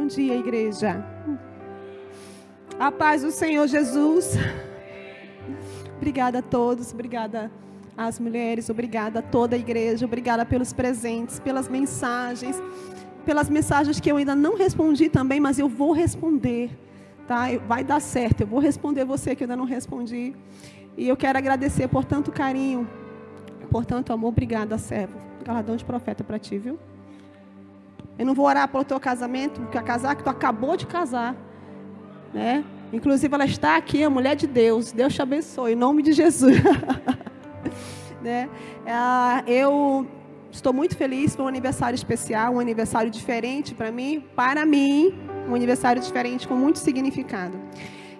dia, igreja. A paz do Senhor Jesus. Obrigada a todos, obrigada às mulheres, obrigada a toda a igreja, obrigada pelos presentes, pelas mensagens que eu ainda não respondi também, mas eu vou responder, tá? Vai dar certo, eu vou responder você que eu ainda não respondi. E eu quero agradecer por tanto carinho, por tanto amor. Obrigada, servo. Galardão de profeta para ti, viu? Eu não vou orar pelo teu casamento, porque que tu acabou de casar, né? Inclusive ela está aqui, a mulher de Deus. Deus te abençoe, em nome de Jesus. Né? Eu estou muito feliz, foi um aniversário especial, um aniversário diferente para mim, um aniversário diferente com muito significado.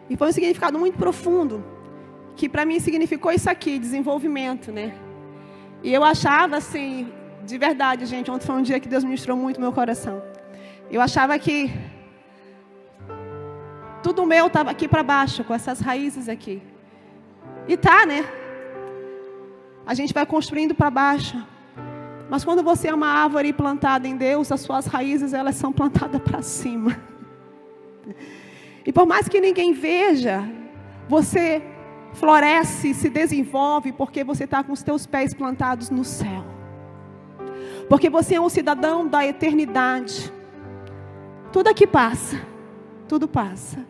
E foi um significado muito profundo, que para mim significou isso aqui, desenvolvimento, né? E eu achava assim, de verdade, gente, ontem foi um dia que Deus ministrou muito no meu coração. Eu achava que tudo meu estava aqui para baixo, com essas raízes aqui. E tá, né? A gente vai construindo para baixo. Mas quando você é uma árvore plantada em Deus, as suas raízes, elas são plantadas para cima. E por mais que ninguém veja, você floresce, se desenvolve, porque você está com os teus pés plantados no céu. Porque você é um cidadão da eternidade. Tudo aqui passa. Tudo passa.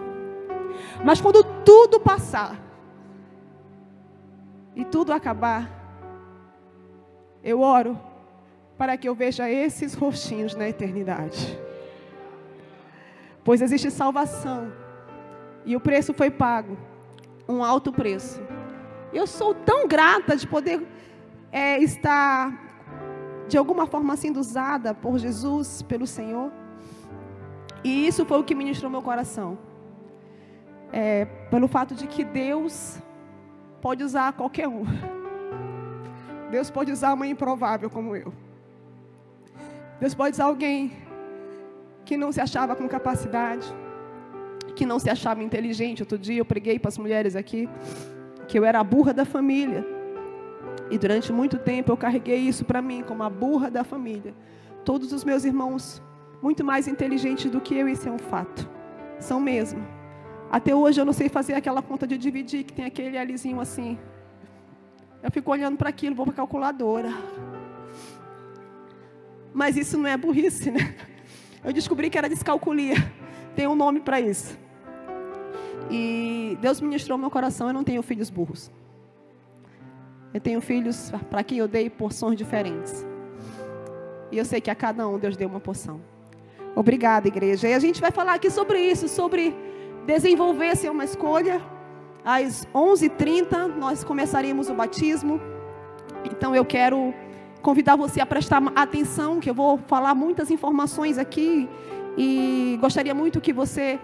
Mas quando tudo passar e tudo acabar, eu oro para que eu veja esses rostinhos na eternidade. Pois existe salvação e o preço foi pago, um alto preço. Eu sou tão grata de poder estar de alguma forma sendo usada por Jesus, pelo Senhor. E isso foi o que ministrou meu coração. Pelo fato de que Deus pode usar qualquer um. Deus pode usar uma improvável como eu. Deus pode usar alguém que não se achava com capacidade, que não se achava inteligente. Outro dia eu preguei para as mulheres aqui que eu era a burra da família. E durante muito tempo eu carreguei isso para mim como a burra da família. Todos os meus irmãos muito mais inteligentes do que eu, isso é um fato. São mesmo. Até hoje eu não sei fazer aquela conta de dividir, que tem aquele alizinho assim. Eu fico olhando para aquilo, vou para a calculadora. Mas isso não é burrice, né? Eu descobri que era descalculia. Tem um nome para isso. E Deus ministrou meu coração, eu não tenho filhos burros. Eu tenho filhos para quem eu dei porções diferentes. E eu sei que a cada um Deus deu uma porção. Obrigada, igreja. E a gente vai falar aqui sobre isso, sobre desenvolver-se é uma escolha. Às 11h30 nós começaríamos o batismo. Então eu quero convidar você a prestar atenção, que eu vou falar muitas informações aqui. E gostaria muito que você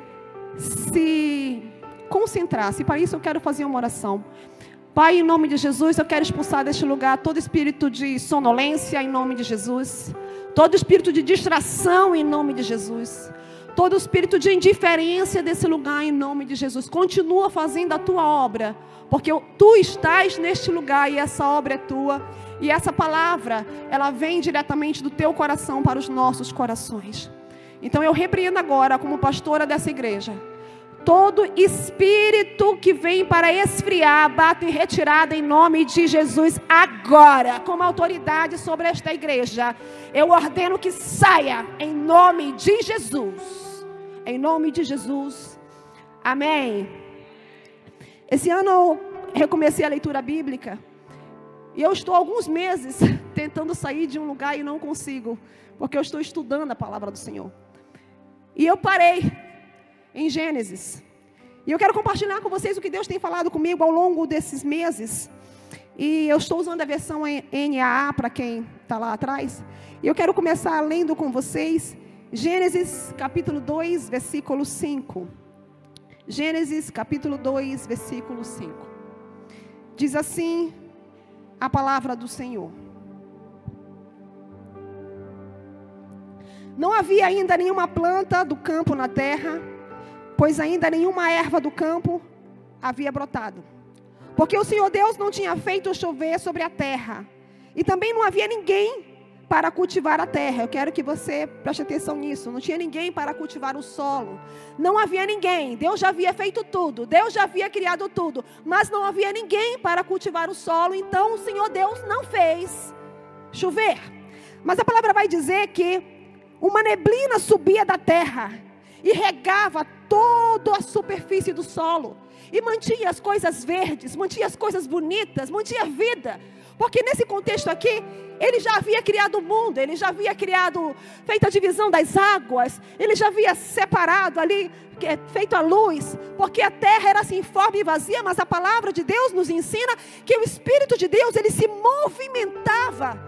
se concentrasse. Para isso eu quero fazer uma oração. Pai, em nome de Jesus, eu quero expulsar deste lugar todo espírito de sonolência, em nome de Jesus. Todo espírito de distração, em nome de Jesus. Todo espírito de indiferença desse lugar, em nome de Jesus. Continua fazendo a tua obra, porque tu estás neste lugar e essa obra é tua. E essa palavra, ela vem diretamente do teu coração para os nossos corações. Então eu repreendo agora, como pastora dessa igreja, todo espírito que vem para esfriar, bate em retirada em nome de Jesus agora, como autoridade sobre esta igreja. Eu ordeno que saia em nome de Jesus. Em nome de Jesus. Amém. Esse ano eu recomecei a leitura bíblica. E eu estou há alguns meses tentando sair de um lugar e não consigo, porque eu estou estudando a palavra do Senhor. E eu parei em Gênesis. E eu quero compartilhar com vocês o que Deus tem falado comigo ao longo desses meses. E eu estou usando a versão NAA para quem está lá atrás. E eu quero começar lendo com vocês Gênesis capítulo 2, versículo 5. Gênesis capítulo 2, versículo 5. Diz assim a palavra do Senhor. Não havia ainda nenhuma planta do campo na terra, pois ainda nenhuma erva do campo havia brotado. Porque o Senhor Deus não tinha feito chover sobre a terra, e também não havia ninguém para cultivar a terra. Eu quero que você preste atenção nisso. Não tinha ninguém para cultivar o solo. Não havia ninguém. Deus já havia feito tudo. Deus já havia criado tudo. Mas não havia ninguém para cultivar o solo. Então o Senhor Deus não fez chover. Mas a palavra vai dizer que uma neblina subia da terra e regava toda a superfície do solo. E mantinha as coisas verdes, mantinha as coisas bonitas, mantinha vida. Porque nesse contexto aqui, Ele já havia criado o mundo, Ele já havia feito a divisão das águas, Ele já havia separado ali, feito a luz, porque a terra era assim, informe e vazia, mas a palavra de Deus nos ensina que o Espírito de Deus, Ele se movimentava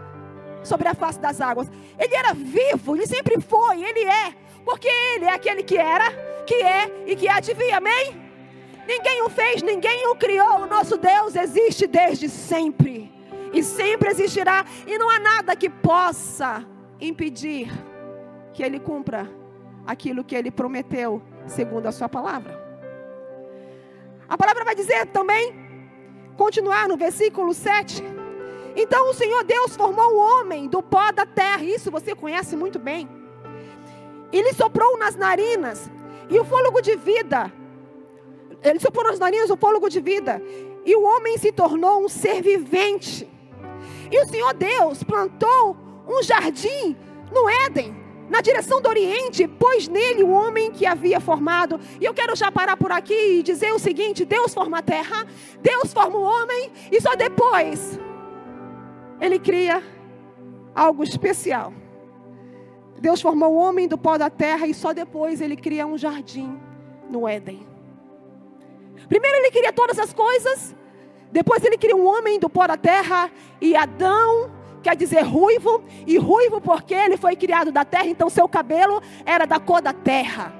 sobre a face das águas. Ele era vivo, Ele sempre foi, Ele é, porque Ele é aquele que era, que é e que há de vir, amém? Ninguém o fez, ninguém o criou, o nosso Deus existe desde sempre. E sempre existirá. E não há nada que possa impedir que Ele cumpra aquilo que Ele prometeu, segundo a sua palavra. A palavra vai dizer também, continuar no versículo 7. Então o Senhor Deus formou o homem do pó da terra. Isso você conhece muito bem. E lhe soprou nas narinas e o fôlego de vida. Ele soprou nas narinas o fôlego de vida. E o homem se tornou um ser vivente. E o Senhor Deus plantou um jardim no Éden, na direção do Oriente, pôs nele o homem que havia formado. E eu quero já parar por aqui e dizer o seguinte: Deus forma a terra, Deus forma o homem, e só depois Ele cria algo especial. Deus formou o homem do pó da terra e só depois Ele cria um jardim no Éden. Primeiro Ele cria todas as coisas, depois Ele cria um homem do pó da terra, e Adão quer dizer ruivo, e ruivo porque ele foi criado da terra, então seu cabelo era da cor da terra.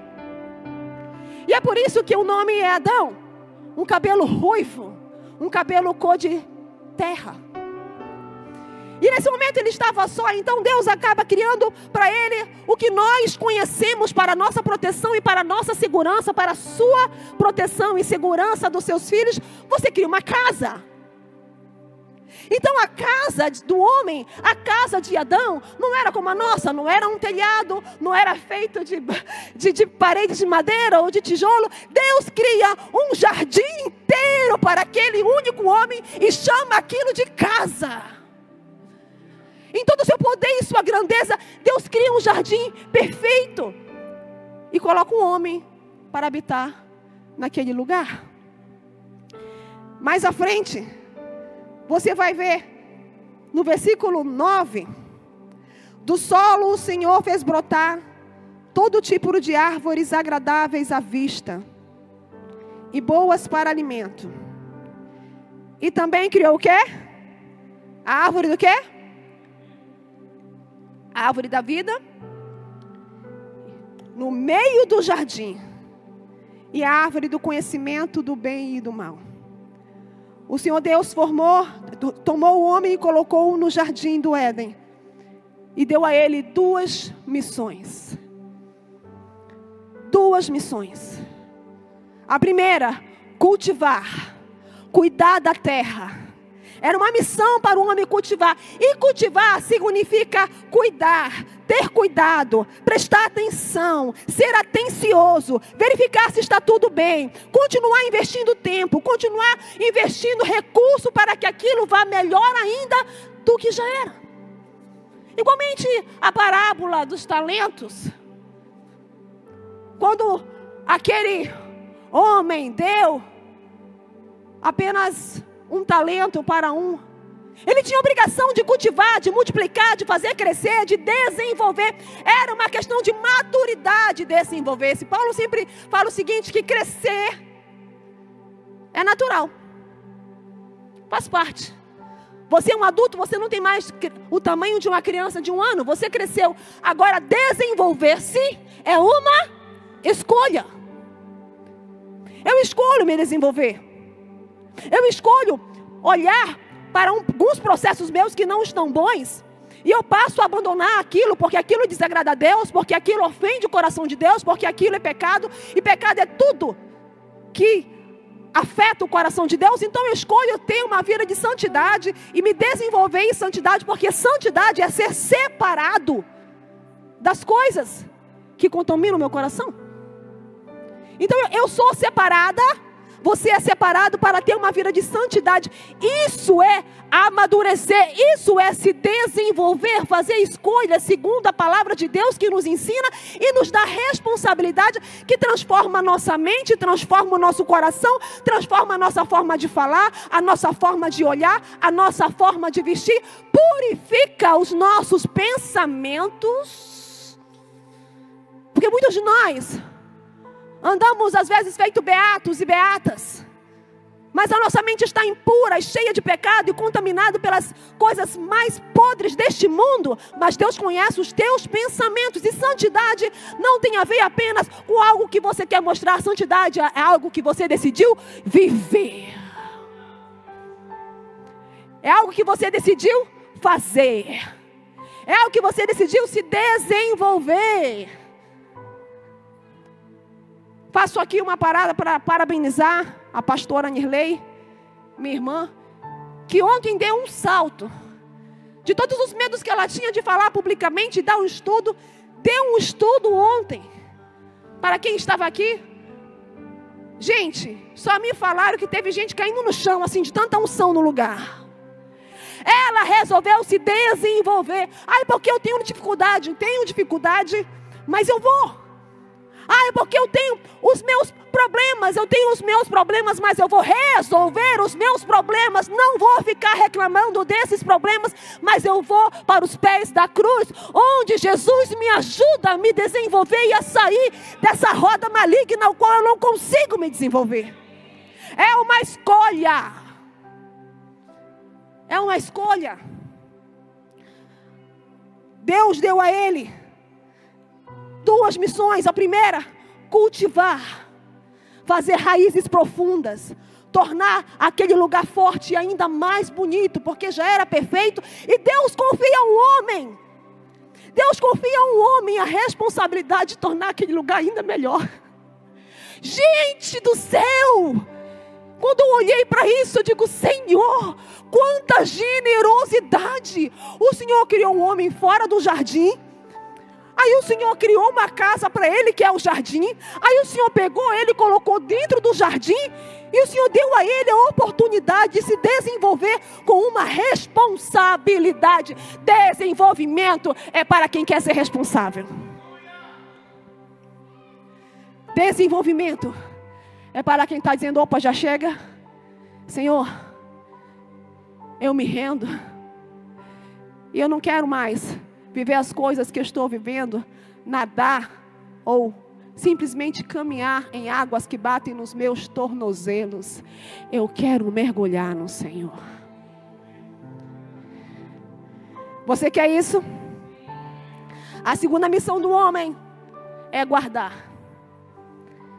E é por isso que o nome é Adão, um cabelo ruivo, um cabelo cor de terra. E nesse momento ele estava só, então Deus acaba criando para ele o que nós conhecemos para a nossa proteção e para a nossa segurança, para a sua proteção e segurança dos seus filhos. Você cria uma casa. Então a casa do homem, a casa de Adão, não era como a nossa, não era um telhado, não era feito de paredes de madeira ou de tijolo. Deus cria um jardim inteiro para aquele único homem e chama aquilo de casa. Em todo o seu poder e sua grandeza, Deus cria um jardim perfeito e coloca um homem para habitar naquele lugar. Mais à frente, você vai ver no versículo 9: do solo o Senhor fez brotar todo tipo de árvores agradáveis à vista e boas para alimento. E também criou o quê? A árvore do quê? A árvore da vida no meio do jardim, e a árvore do conhecimento do bem e do mal. O Senhor Deus tomou o homem e colocou-o no jardim do Éden e deu a ele duas missões. Duas missões. A primeira, cultivar, cuidar da terra. Era uma missão para o homem cultivar. E cultivar significa cuidar, ter cuidado, prestar atenção, ser atencioso, verificar se está tudo bem, continuar investindo tempo, continuar investindo recurso para que aquilo vá melhor ainda do que já era. Igualmente a parábola dos talentos. Quando aquele homem deu apenas um talento para um, ele tinha a obrigação de cultivar, de multiplicar, de fazer crescer, de desenvolver. Era uma questão de maturidade desenvolver-se. Paulo sempre fala o seguinte, que crescer é natural, faz parte. Você é um adulto, você não tem mais o tamanho de uma criança de 1 ano, você cresceu. Agora desenvolver-se é uma escolha. Eu escolho me desenvolver. Eu escolho olhar para alguns processos meus que não estão bons, e eu passo a abandonar aquilo, porque aquilo desagrada a Deus, porque aquilo ofende o coração de Deus, porque aquilo é pecado, e pecado é tudo que afeta o coração de Deus, então eu escolho ter uma vida de santidade e me desenvolver em santidade, porque santidade é ser separado das coisas que contaminam o meu coração. Então eu sou separada, você é separado para ter uma vida de santidade. Isso é amadurecer, isso é se desenvolver, fazer escolhas segundo a palavra de Deus que nos ensina e nos dá responsabilidade, que transforma a nossa mente, transforma o nosso coração, transforma a nossa forma de falar, a nossa forma de olhar, a nossa forma de vestir, purifica os nossos pensamentos. Porque muitos de nós andamos às vezes feito beatos e beatas, mas a nossa mente está impura, cheia de pecado e contaminada pelas coisas mais podres deste mundo. Mas Deus conhece os teus pensamentos, e santidade não tem a ver apenas com algo que você quer mostrar. Santidade é algo que você decidiu viver, é algo que você decidiu fazer, é algo que você decidiu se desenvolver. Faço aqui uma parada para parabenizar a pastora Nirley, minha irmã, que ontem deu um salto. De todos os medos que ela tinha de falar publicamente e dar um estudo, deu um estudo ontem. Para quem estava aqui, gente, só me falaram que teve gente caindo no chão, assim, de tanta unção no lugar. Ela resolveu se desenvolver. Porque eu tenho dificuldade, mas eu vou. Porque eu tenho os meus problemas, mas eu vou resolver os meus problemas. Não vou ficar reclamando desses problemas, mas eu vou para os pés da cruz, onde Jesus me ajuda a me desenvolver e a sair dessa roda maligna, ao qual eu não consigo me desenvolver. É uma escolha. É uma escolha. Deus deu a ele 2 missões. A primeira, cultivar, fazer raízes profundas, tornar aquele lugar forte e ainda mais bonito, porque já era perfeito. E Deus confia ao homem, a responsabilidade de tornar aquele lugar ainda melhor. Gente do céu, quando eu olhei para isso, eu digo: Senhor, quanta generosidade! O Senhor criou o homem fora do jardim. Aí o Senhor criou uma casa para ele, que é o jardim. Aí o Senhor pegou ele e colocou dentro do jardim. E o Senhor deu a ele a oportunidade de se desenvolver com uma responsabilidade. Desenvolvimento é para quem quer ser responsável. Desenvolvimento é para quem está dizendo: opa, já chega. Senhor, eu me rendo. E eu não quero mais viver as coisas que eu estou vivendo, nadar ou simplesmente caminhar em águas que batem nos meus tornozelos. Eu quero mergulhar no Senhor. Você quer isso? A segunda missão do homem é guardar,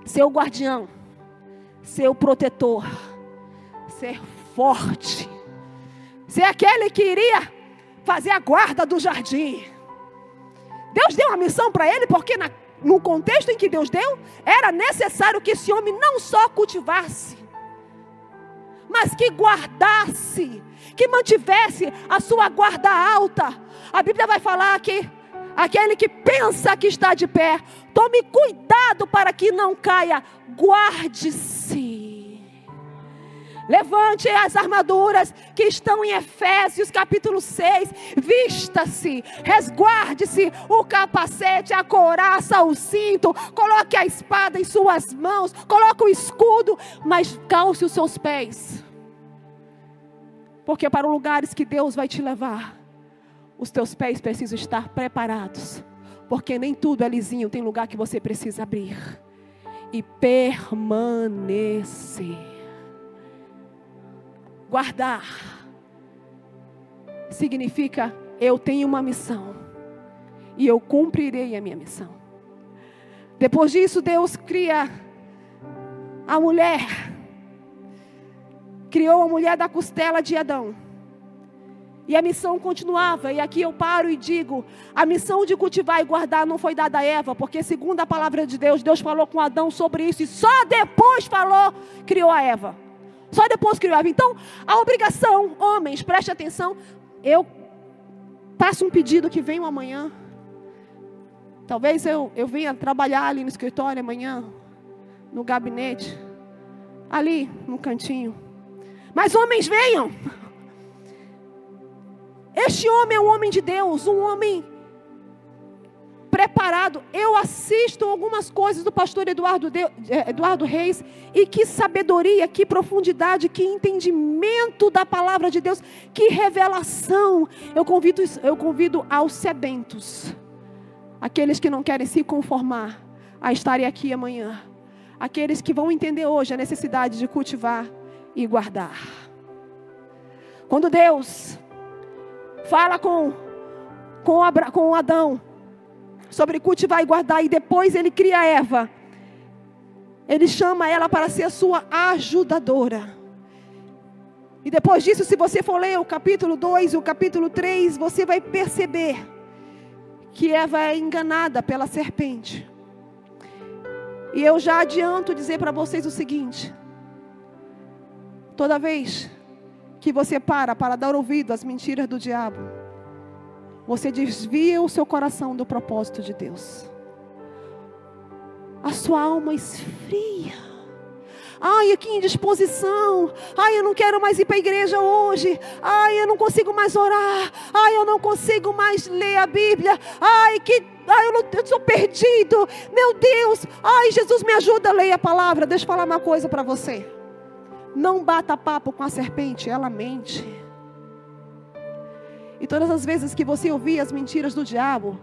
ser o guardião, ser o protetor, ser forte, ser aquele que iria fazer a guarda do jardim. Deus deu uma missão para ele, porque no contexto em que Deus deu, era necessário que esse homem não só cultivasse, mas que guardasse, que mantivesse a sua guarda alta. A Bíblia vai falar que aquele que pensa que está de pé, tome cuidado para que não caia, guarde-se. Levante as armaduras que estão em Efésios capítulo 6. Vista-se, resguarde-se, o capacete, a couraça, o cinto. Coloque a espada em suas mãos, coloque o escudo, mas calce os seus pés. Porque para os lugares que Deus vai te levar, os teus pés precisam estar preparados. Porque nem tudo é lisinho, tem lugar que você precisa abrir e permanecer. Guardar significa: eu tenho uma missão e eu cumprirei a minha missão. Depois disso, Deus cria a mulher. Criou a mulher da costela de Adão. E a missão continuava, e aqui eu paro e digo, a missão de cultivar e guardar não foi dada a Eva, porque segundo a palavra de Deus, Deus falou com Adão sobre isso, e só depois criou a Eva. Só depois criou a Eva. Então, a obrigação, homens, preste atenção, eu faço um pedido que venham amanhã. Talvez eu venha trabalhar ali no escritório amanhã, no gabinete, ali no cantinho. Mas homens, venham! Este homem é um homem de Deus, um homem preparado. Eu assisto algumas coisas do pastor Eduardo Reis, e que sabedoria, que profundidade, que entendimento da palavra de Deus, que revelação. Eu convido aos sedentos, aqueles que não querem se conformar a estarem aqui amanhã, aqueles que vão entender hoje a necessidade de cultivar e guardar. Quando Deus fala com Adão sobre cultivar e guardar, e depois ele cria Eva, ele chama ela para ser a sua ajudadora. E depois disso, se você for ler o capítulo 2 e o capítulo 3, você vai perceber que Eva é enganada pela serpente. E eu já adianto dizer para vocês o seguinte: toda vez que você para dar ouvido às mentiras do diabo, você desvia o seu coração do propósito de Deus. A sua alma esfria. Ai, que indisposição. Ai, eu não quero mais ir para a igreja hoje. Ai, eu não consigo mais orar. Ai, eu não consigo mais ler a Bíblia. Ai, eu sou perdido. Meu Deus. Ai, Jesus, me ajuda a ler a palavra. Deixa eu falar uma coisa para você. Não bata papo com a serpente, ela mente. E todas as vezes que você ouvir as mentiras do diabo,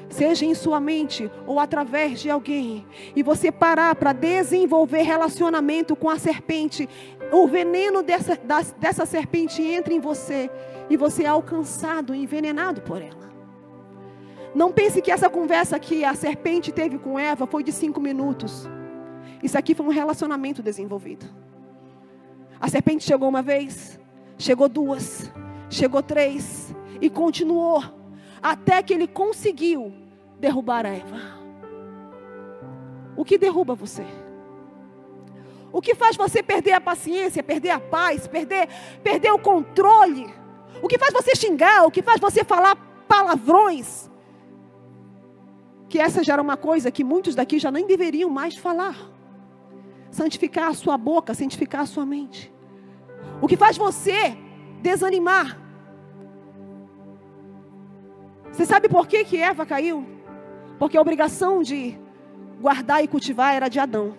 seja em sua mente ou através de alguém, e você parar para desenvolver relacionamento com a serpente, o veneno dessa serpente entra em você, e você é alcançado, envenenado por ela. Não pense que essa conversa que a serpente teve com Eva foi de 5 minutos. Isso aqui foi um relacionamento desenvolvido. A serpente chegou uma vez, chegou 2, chegou 3, e continuou, até que ele conseguiu derrubar a Eva. O que derruba você? O que faz você perder a paciência, perder a paz, perder o controle? O que faz você xingar? O que faz você falar palavrões? Que essa já era uma coisa que muitos daqui já nem deveriam mais falar. Santificar a sua boca, santificar a sua mente. O que faz você desanimar? Você sabe por que Eva caiu? Porque a obrigação de guardar e cultivar era de Adão.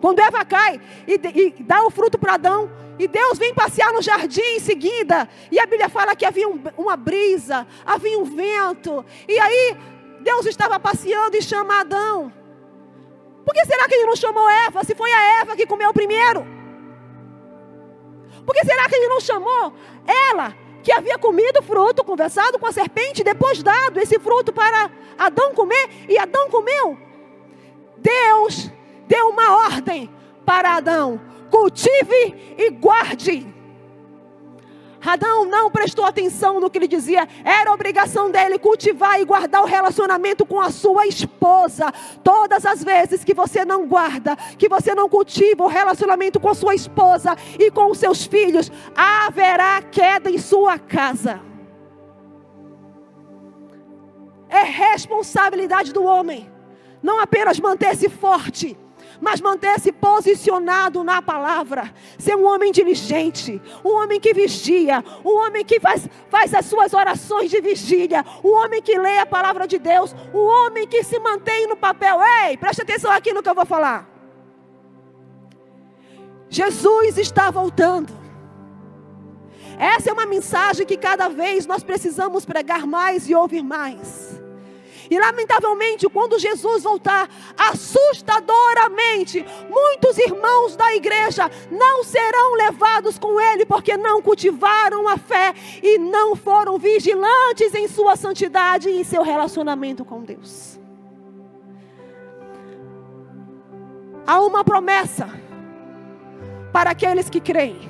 Quando Eva cai e dá o fruto para Adão, e Deus vem passear no jardim em seguida, e a Bíblia fala que havia uma brisa, havia um vento, e aí Deus estava passeando e chama Adão. Por que será que ele não chamou Eva, se foi a Eva que comeu primeiro? Por que será que ele não chamou ela, que havia comido o fruto, conversado com a serpente, depois dado esse fruto para Adão comer, e Adão comeu? Deus deu uma ordem para Adão: cultive e guarde. Adão não prestou atenção no que ele dizia. Era obrigação dele cultivar e guardar o relacionamento com a sua esposa. Todas as vezes que você não guarda, que você não cultiva o relacionamento com a sua esposa e com os seus filhos, haverá queda em sua casa. É responsabilidade do homem não apenas manter-se forte, mas manter-se posicionado na palavra. Ser um homem diligente, um homem que vigia, um homem que faz as suas orações de vigília, um homem que lê a palavra de Deus, um homem que se mantém no papel. Ei, preste atenção aqui no que eu vou falar. Jesus está voltando. Essa é uma mensagem que cada vez nós precisamos pregar mais e ouvir mais. E lamentavelmente, quando Jesus voltar, assustadoramente, muitos irmãos da igreja não serão levados com Ele, porque não cultivaram a fé e não foram vigilantes em sua santidade e em seu relacionamento com Deus. Há uma promessa para aqueles que creem.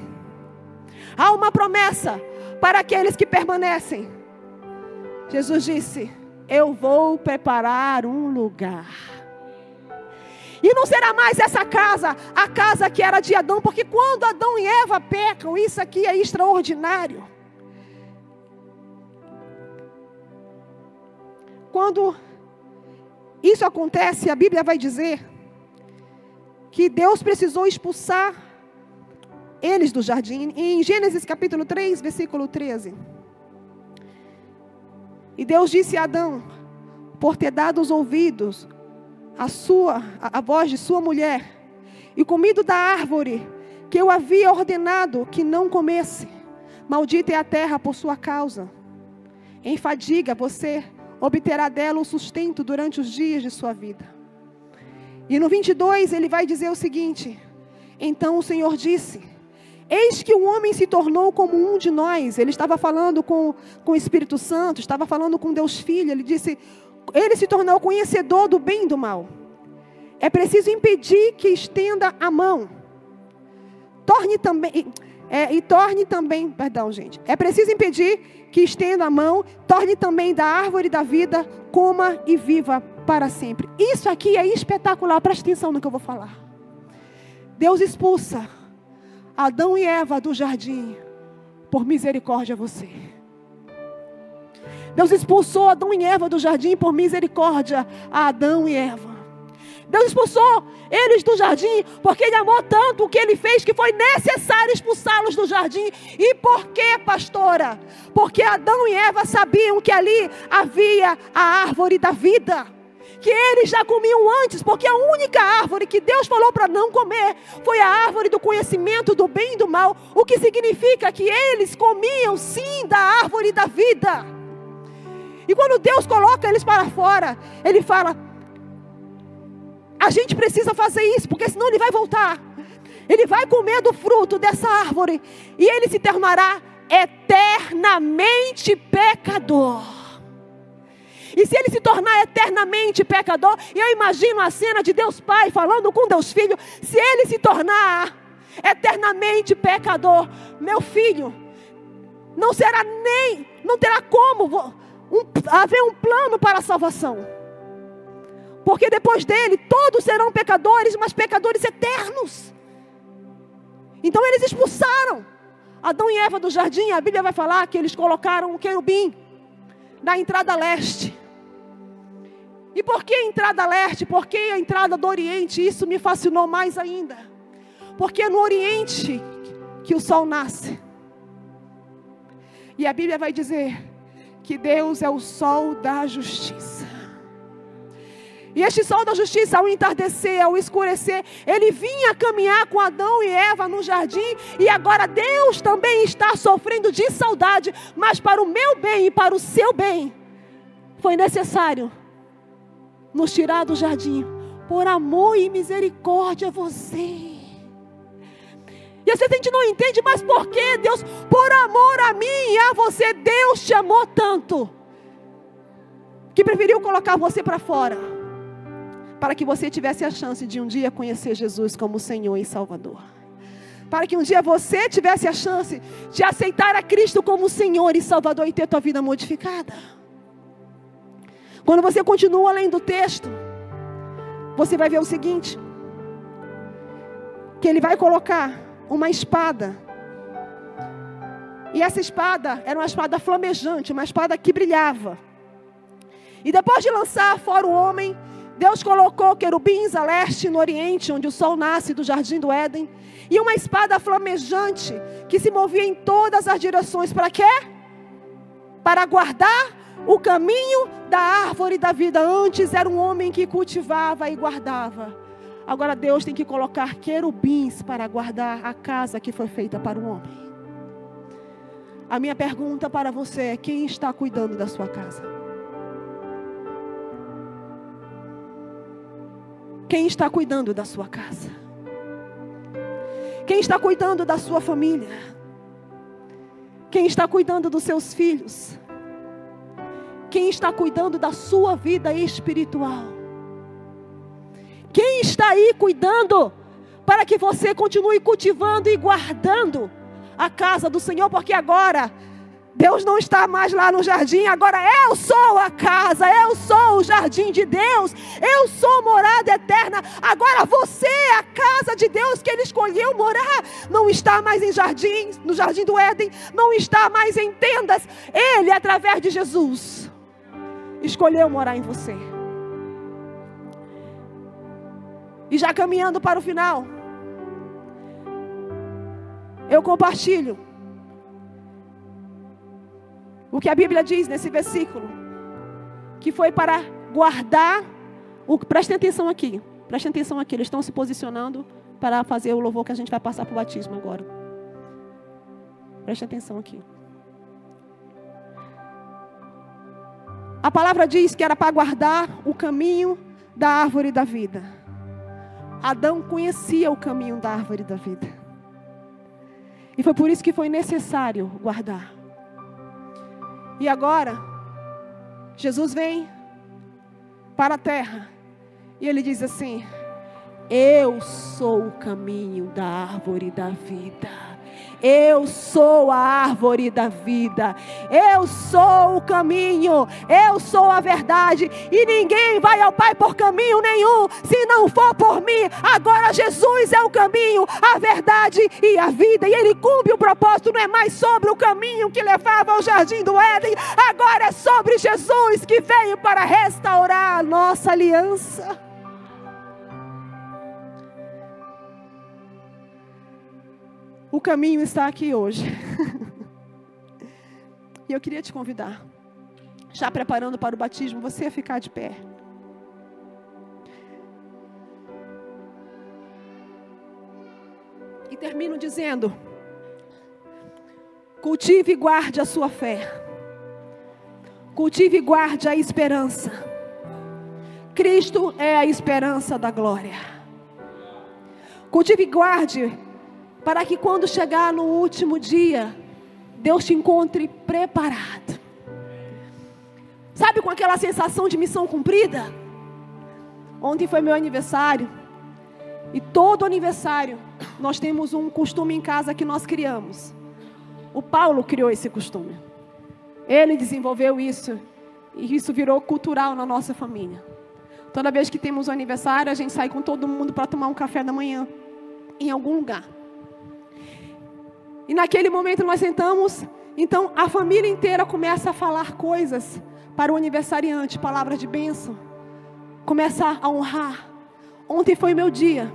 Há uma promessa para aqueles que permanecem. Jesus disse: eu vou preparar um lugar. E não será mais essa casa, a casa que era de Adão, porque quando Adão e Eva pecam, isso aqui é extraordinário. Quando isso acontece, a Bíblia vai dizer que Deus precisou expulsar eles do jardim. Em Gênesis capítulo 3, versículo 13. E Deus disse a Adão: por ter dado os ouvidos a voz de sua mulher, e comido da árvore que eu havia ordenado que não comesse, maldita é a terra por sua causa. Em fadiga você obterá dela o sustento durante os dias de sua vida. E no 22 ele vai dizer o seguinte: então o Senhor disse: eis que o homem se tornou como um de nós. Ele estava falando com o Espírito Santo, estava falando com Deus Filho. Ele disse: ele se tornou conhecedor do bem e do mal. É preciso impedir que estenda a mão. É preciso impedir que estenda a mão, torne também da árvore da vida, coma e viva para sempre. Isso aqui é espetacular, preste atenção no que eu vou falar. Deus expulsa Adão e Eva do jardim, por misericórdia a você. Deus expulsou Adão e Eva do jardim por misericórdia a Adão e Eva. Deus expulsou eles do jardim porque Ele amou tanto o que Ele fez que foi necessário expulsá-los do jardim. E por quê, pastora? Porque Adão e Eva sabiam que ali havia a árvore da vida, que eles já comiam antes, porque a única árvore que Deus falou para não comer foi a árvore do conhecimento do bem e do mal, o que significa que eles comiam sim da árvore da vida. E quando Deus coloca eles para fora, Ele fala: a gente precisa fazer isso, porque senão ele vai voltar. Ele vai comer do fruto dessa árvore e ele se tornará eternamente pecador. E se ele se tornar eternamente pecador, eu imagino a cena de Deus Pai falando com Deus Filho: se ele se tornar eternamente pecador, meu filho, não terá como haver um plano para a salvação. Porque depois dele, todos serão pecadores, mas pecadores eternos. Então eles expulsaram Adão e Eva do jardim. A Bíblia vai falar que eles colocaram um querubim na entrada leste. E por que a entrada leste? Por que a entrada do oriente? Isso me fascinou mais ainda. Porque é no oriente que o sol nasce. E a Bíblia vai dizer que Deus é o sol da justiça. E este sol da justiça, ao entardecer, ao escurecer, ele vinha caminhar com Adão e Eva no jardim. E agora Deus também está sofrendo de saudade. Mas para o meu bem e para o seu bem, foi necessário nos tirar do jardim, por amor e misericórdia a você. E a gente não entende, mas por que Deus? Por amor a mim e a você, Deus te amou tanto, que preferiu colocar você para fora, para que você tivesse a chance de um dia conhecer Jesus como Senhor e Salvador. Para que um dia você tivesse a chance de aceitar a Cristo como Senhor e Salvador e ter tua vida modificada. Quando você continua lendo o texto, você vai ver o seguinte: que ele vai colocar uma espada. E essa espada era uma espada flamejante, uma espada que brilhava. E depois de lançar fora o homem, Deus colocou querubins a leste, no oriente, onde o sol nasce, do jardim do Éden. E uma espada flamejante, que se movia em todas as direções. Para quê? Para guardar o caminho da árvore da vida. Antes era um homem que cultivava e guardava. Agora Deus tem que colocar querubins para guardar a casa que foi feita para o homem. A minha pergunta para você é: quem está cuidando da sua casa? Quem está cuidando da sua casa? Quem está cuidando da sua família? Quem está cuidando dos seus filhos? Quem está cuidando da sua vida espiritual? Quem está aí cuidando para que você continue cultivando e guardando a casa do Senhor? Porque agora Deus não está mais lá no jardim, agora eu sou a casa, eu sou o jardim de Deus, eu sou morada eterna. Agora você é a casa de Deus que Ele escolheu morar. Não está mais em jardins, no jardim do Éden, não está mais em tendas. Ele, através de Jesus, escolheu morar em você. E já caminhando para o final, eu compartilho o que a Bíblia diz nesse versículo, que foi para guardar, prestem atenção aqui, eles estão se posicionando para fazer o louvor que a gente vai passar para o batismo agora. Preste atenção aqui. A palavra diz que era para guardar o caminho da árvore da vida. Adão conhecia o caminho da árvore da vida. E foi por isso que foi necessário guardar. E agora, Jesus vem para a terra e Ele diz assim: eu sou o caminho da árvore da vida. Eu sou a árvore da vida. Eu sou o caminho. Eu sou a verdade. E ninguém vai ao Pai por caminho nenhum, se não for por mim. Agora Jesus é o caminho, a verdade e a vida. E Ele cumpre o propósito. Não é mais sobre o caminho que levava ao jardim do Éden. Agora é sobre Jesus, que veio para restaurar a nossa aliança. O caminho está aqui hoje. E eu queria te convidar, já preparando para o batismo, você a ficar de pé. E termino dizendo: cultive e guarde a sua fé. Cultive e guarde a esperança. Cristo é a esperança da glória. Cultive e guarde, para que quando chegar no último dia, Deus te encontre preparado. Sabe, com aquela sensação de missão cumprida? Ontem foi meu aniversário. E todo aniversário, nós temos um costume em casa que nós criamos. O Paulo criou esse costume. Ele desenvolveu isso. E isso virou cultural na nossa família. Toda vez que temos um aniversário, a gente sai com todo mundo para tomar um café da manhã em algum lugar. E naquele momento nós sentamos, então a família inteira começa a falar coisas para o aniversariante, palavras de bênção. Começa a honrar. Ontem foi meu dia.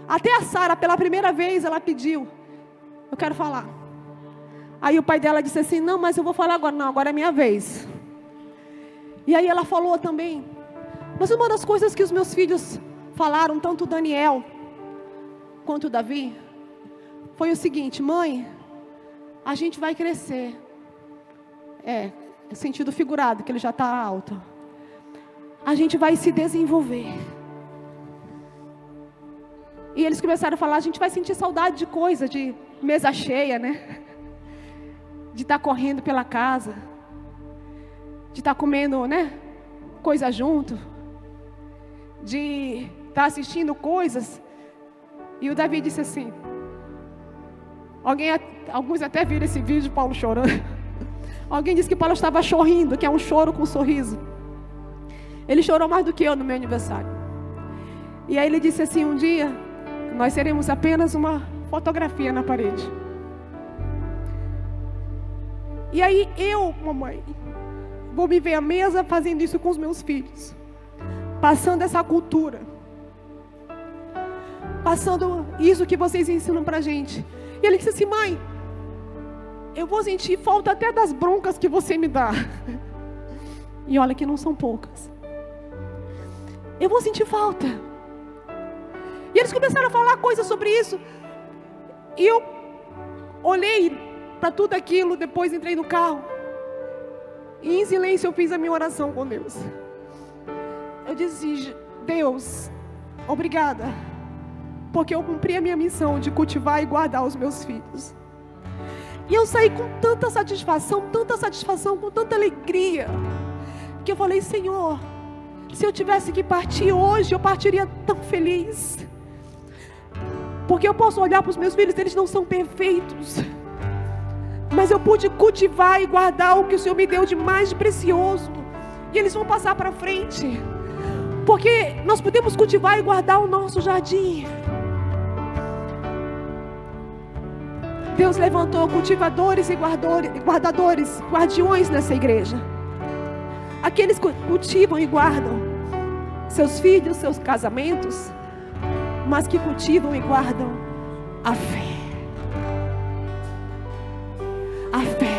Até a Sara, pela primeira vez, ela pediu: eu quero falar. Aí o pai dela disse assim: não, mas eu vou falar agora. Não, agora é minha vez. E aí ela falou também. Mas uma das coisas que os meus filhos falaram, tanto o Daniel quanto o Davi, foi o seguinte: mãe, a gente vai crescer. Sentido figurado, que ele já está alto. A gente vai se desenvolver. E eles começaram a falar: a gente vai sentir saudade de coisa, de mesa cheia, né? De estar correndo pela casa, de estar comendo, né, coisa junto, de estar assistindo coisas. E o Davi disse assim: alguns até viram esse vídeo de Paulo chorando. Alguém disse que Paulo estava chorrindo, que é um choro com um sorriso. Ele chorou mais do que eu no meu aniversário. E aí ele disse assim: um dia nós seremos apenas uma fotografia na parede. E aí eu, mamãe, vou me ver à mesa fazendo isso com os meus filhos, passando essa cultura, passando isso que vocês ensinam pra gente. E ele disse assim: mãe, eu vou sentir falta até das broncas que você me dá. E olha que não são poucas. Eu vou sentir falta. E eles começaram a falar coisas sobre isso. E eu olhei para tudo aquilo, depois entrei no carro. E em silêncio eu fiz a minha oração com Deus. Eu disse: Deus, obrigada, porque eu cumpri a minha missão de cultivar e guardar os meus filhos. E eu saí com tanta satisfação, com tanta alegria, que eu falei: Senhor, se eu tivesse que partir hoje, eu partiria tão feliz. Porque eu posso olhar para os meus filhos, eles não são perfeitos, mas eu pude cultivar e guardar o que o Senhor me deu de mais precioso. E eles vão passar para frente, porque nós podemos cultivar e guardar o nosso jardim. Deus levantou cultivadores e guardadores, guardiões nessa igreja. Aqueles que cultivam e guardam seus filhos, seus casamentos, mas que cultivam e guardam a fé. A fé.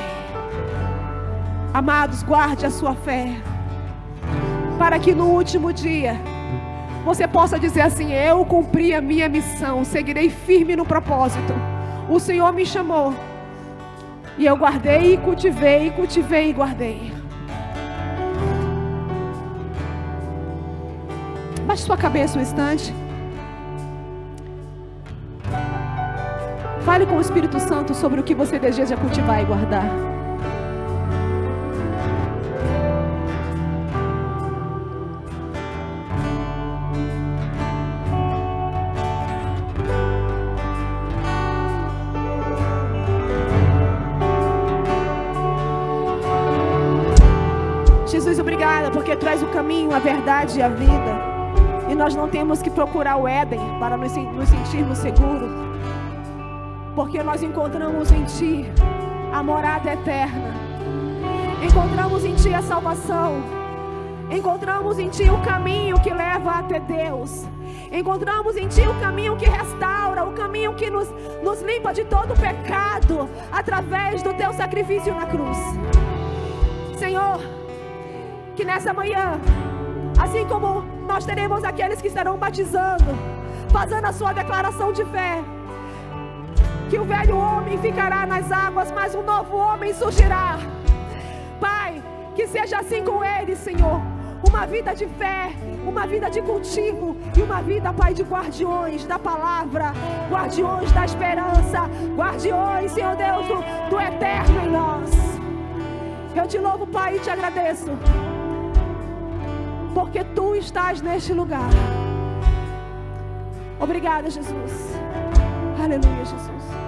Amados, guarde a sua fé, para que no último dia você possa dizer assim: eu cumpri a minha missão, seguirei firme no propósito. O Senhor me chamou e eu guardei e cultivei e guardei. Baixe sua cabeça um instante. Fale com o Espírito Santo sobre o que você deseja cultivar e guardar. Jesus, obrigada, porque traz o caminho, a verdade e a vida. E nós não temos que procurar o Éden para nos sentirmos seguros, porque nós encontramos em Ti a morada eterna. Encontramos em Ti a salvação. Encontramos em Ti o caminho que leva até Deus. Encontramos em Ti o caminho que restaura, o caminho que nos limpa de todo pecado, através do Teu sacrifício na cruz. Senhor, que nessa manhã, assim como nós teremos aqueles que estarão batizando, fazendo a sua declaração de fé, que o velho homem ficará nas águas, mas um novo homem surgirá. Pai, que seja assim com eles, Senhor. Uma vida de fé, uma vida de cultivo e uma vida, Pai, de guardiões da palavra, guardiões da esperança, guardiões, Senhor Deus, do eterno em nós. Eu te louvo, Pai, e te agradeço, porque Tu estás neste lugar. Obrigada, Jesus. Aleluia, Jesus.